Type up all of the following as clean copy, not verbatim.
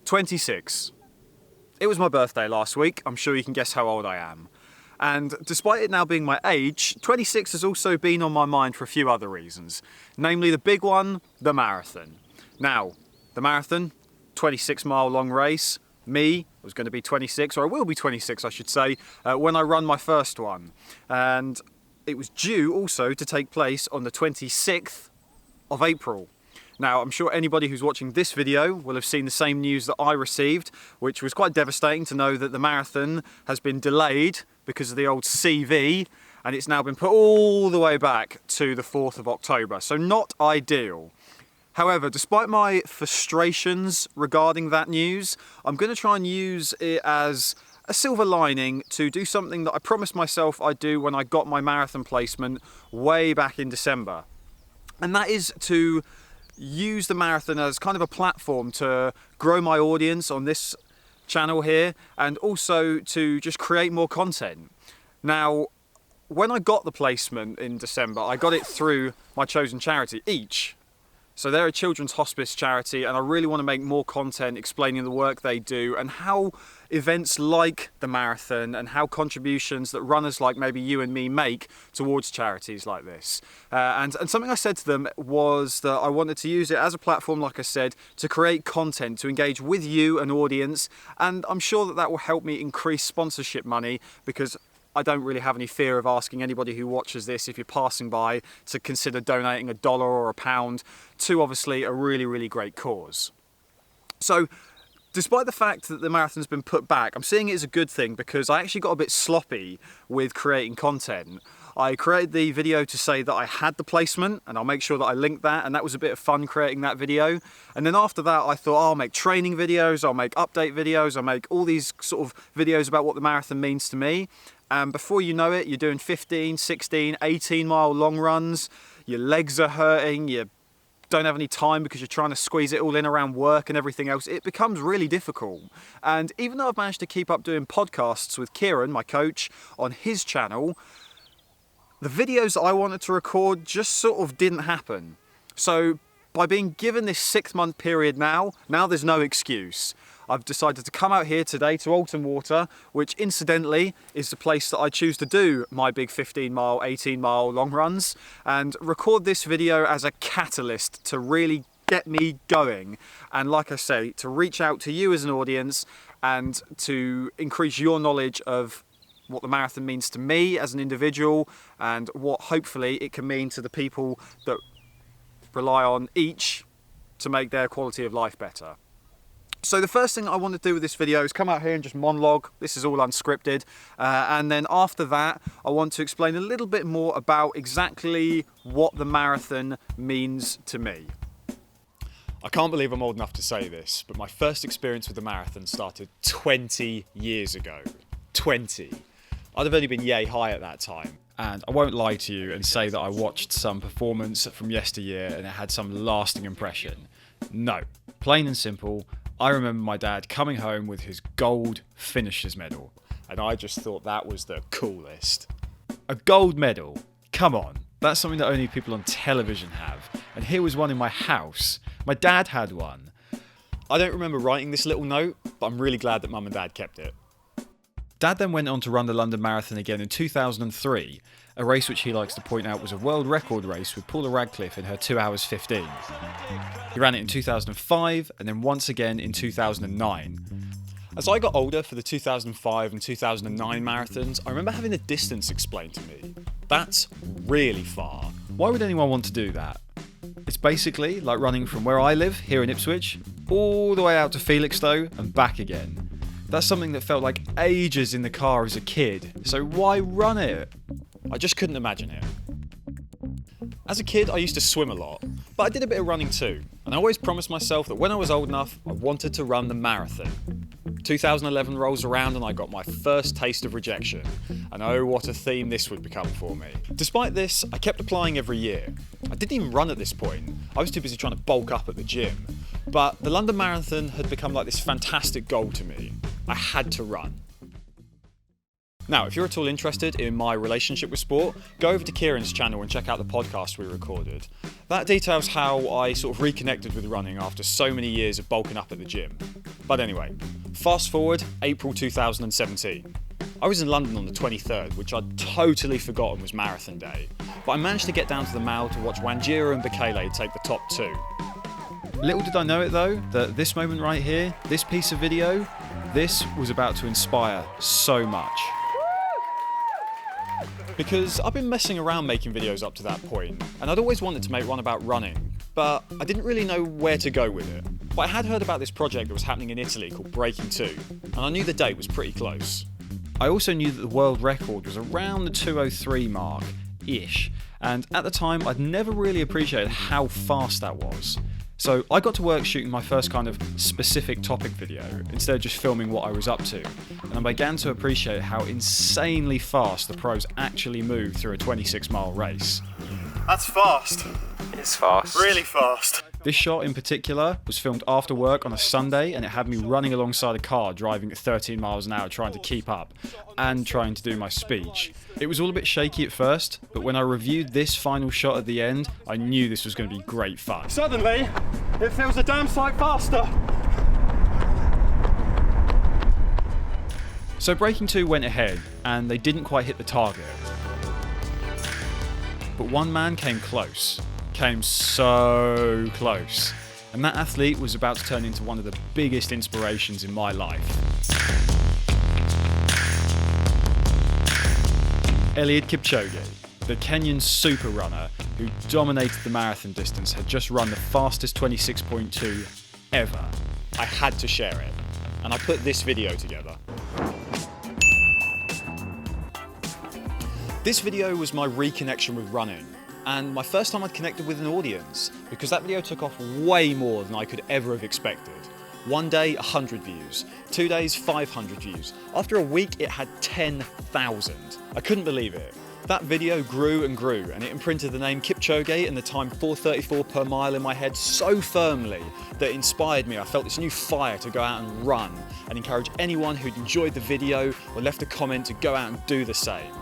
26. It was my birthday last week. I'm sure you can guess how old I am. And despite it now being my age, 26 has also been on my mind for a few other reasons. Namely the big one, the marathon. Now, the marathon, 26-mile long race. Me was going to be 26, or I will be 26 I should say, when I run my first one. And it was due also to take place on the 26th of April. Now, I'm sure anybody who's watching this video will have seen the same news that I received, which was quite devastating to know that the marathon has been delayed because of the old CV, and it's now been put all the way back to the 4th of October. So not ideal. However, despite my frustrations regarding that news, I'm going to try and use it as a silver lining to do something that I promised myself I'd do when I got my marathon placement way back in December. And that is to use the marathon as kind of a platform to grow my audience on this channel here, and also to just create more content. Now, when I got the placement in December, I got it through my chosen charity, Each. So they're a children's hospice charity, and I really want to make more content explaining the work they do and how events like the marathon and how contributions that runners like maybe you and me make towards charities like this. And something I said to them was that I wanted to use it as a platform, like I said, to create content, to engage with you, an audience, and I'm sure that that will help me increase sponsorship money, because I don't really have any fear of asking anybody who watches this, if you're passing by, to consider donating $1 or £1 to obviously a really, really great cause. So, despite the fact that the marathon's been put back, I'm seeing it as a good thing, because I actually got a bit sloppy with creating content. I created the video to say that I had the placement, and I'll make sure that I link that, and that was a bit of fun creating that video. And then after that I thought, I'll make training videos, I'll make update videos, I'll make all these sort of videos about what the marathon means to me. And before you know it, you're doing 15, 16, 18-mile long runs, your legs are hurting, you don't have any time because you're trying to squeeze it all in around work and everything else. It becomes really difficult. And even though I've managed to keep up doing podcasts with Kieran, my coach, on his channel, the videos that I wanted to record just sort of didn't happen. So by being given this 6-month period now there's no excuse. I've decided to come out here today to Alton Water, which incidentally is the place that I choose to do my big 15-mile, 18-mile long runs, and record this video as a catalyst to really get me going. And like I say, to reach out to you as an audience and to increase your knowledge of what the marathon means to me as an individual, and what hopefully it can mean to the people that rely on Each to make their quality of life better. So the first thing I want to do with this video is come out here and just monologue. This is all unscripted. And then after that, I want to explain a little bit more about exactly what the marathon means to me. I can't believe I'm old enough to say this, but my first experience with the marathon started 20 years ago. 20. I'd have only been yay high at that time. And I won't lie to you and say that I watched some performance from yesteryear and it had some lasting impression. No, plain and simple, I remember my dad coming home with his gold finisher's medal, and I just thought that was the coolest. A gold medal? Come on, that's something that only people on television have, and here was one in my house. My dad had one. I don't remember writing this little note, but I'm really glad that Mum and Dad kept it. Dad then went on to run the London Marathon again in 2003, a race which he likes to point out was a world record race with Paula Radcliffe in her 2 hours 15. He ran it in 2005 and then once again in 2009. As I got older for the 2005 and 2009 marathons, I remember having the distance explained to me. That's really far. Why would anyone want to do that? It's basically like running from where I live, here in Ipswich, all the way out to Felixstowe and back again. That's something that felt like ages in the car as a kid, so why run it? I just couldn't imagine it. As a kid, I used to swim a lot, but I did a bit of running too, and I always promised myself that when I was old enough, I wanted to run the marathon. 2011 rolls around and I got my first taste of rejection, and oh, what a theme this would become for me. Despite this, I kept applying every year. I didn't even run at this point. I was too busy trying to bulk up at the gym. But the London Marathon had become like this fantastic goal to me. I had to run. Now, if you're at all interested in my relationship with sport, go over to Kieran's channel and check out the podcast we recorded. That details how I sort of reconnected with running after so many years of bulking up at the gym. But anyway, fast forward April 2017. I was in London on the 23rd, which I'd totally forgotten was marathon day, but I managed to get down to the Mall to watch Wanjira and Bekele take the top 2. Little did I know it though, that this moment right here, this piece of video, this was about to inspire so much. Because I've been messing around making videos up to that point, and I'd always wanted to make one about running, but I didn't really know where to go with it. But I had heard about this project that was happening in Italy called Breaking 2, and I knew the date was pretty close. I also knew that the world record was around the 2:03 mark-ish, and at the time I'd never really appreciated how fast that was. So I got to work shooting my first kind of specific topic video, instead of just filming what I was up to, and I began to appreciate how insanely fast the pros actually moved through a 26-mile race. That's fast. It's fast. Really fast. This shot in particular was filmed after work on a Sunday, and it had me running alongside a car driving at 13 miles an hour trying to keep up and trying to do my speech. It was all a bit shaky at first, but when I reviewed this final shot at the end, I knew this was going to be great fun. Suddenly, it feels a damn sight faster. So Breaking 2 went ahead, and they didn't quite hit the target. But one man came close. Came so close. And that athlete was about to turn into one of the biggest inspirations in my life. Eliud Kipchoge, the Kenyan super runner who dominated the marathon distance, had just run the fastest 26.2 ever. I had to share it, and I put this video together. This video was my reconnection with running, and my first time I'd connected with an audience, because that video took off way more than I could ever have expected. One day, 100 views. 2 days, 500 views. After a week, it had 10,000. I couldn't believe it. That video grew and grew, and it imprinted the name Kipchoge and the time 4:34 per mile in my head so firmly that it inspired me. I felt this new fire to go out and run, and encourage anyone who'd enjoyed the video or left a comment to go out and do the same.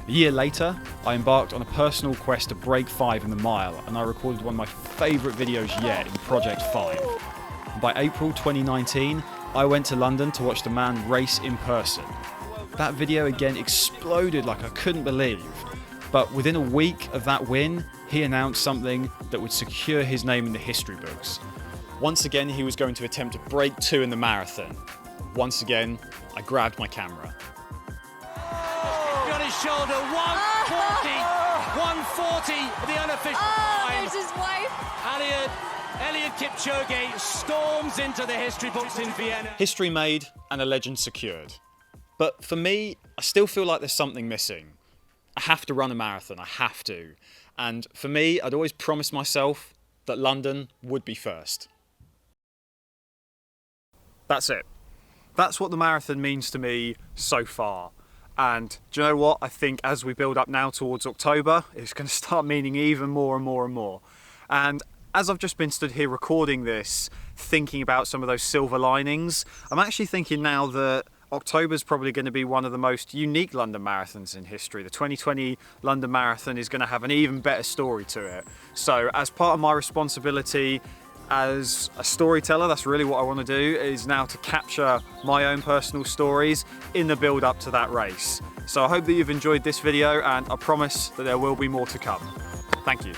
A year later, I embarked on a personal quest to break 5 in the mile, and I recorded one of my favourite videos yet in Project 5. By April 2019, I went to London to watch the man race in person. That video again exploded like I couldn't believe, but within a week of that win, he announced something that would secure his name in the history books. Once again, he was going to attempt to break 2 in the marathon. Once again, I grabbed my camera. On his shoulder, 140, the unofficial time. There's his wife. Eliud Kipchoge storms into the history books in Vienna. History made and a legend secured. But for me, I still feel like there's something missing. I have to run a marathon, I have to. And for me, I'd always promised myself that London would be first. That's it. That's what the marathon means to me so far. And do you know what? I think as we build up now towards October, it's going to start meaning even more and more and more. And as I've just been stood here recording this, thinking about some of those silver linings, I'm actually thinking now that October's probably going to be one of the most unique London marathons in history. The 2020 London Marathon is going to have an even better story to it. So as part of my responsibility as a storyteller, that's really what I want to do, is now to capture my own personal stories in the build up to that race. So I hope that you've enjoyed this video, and I promise that there will be more to come. Thank you.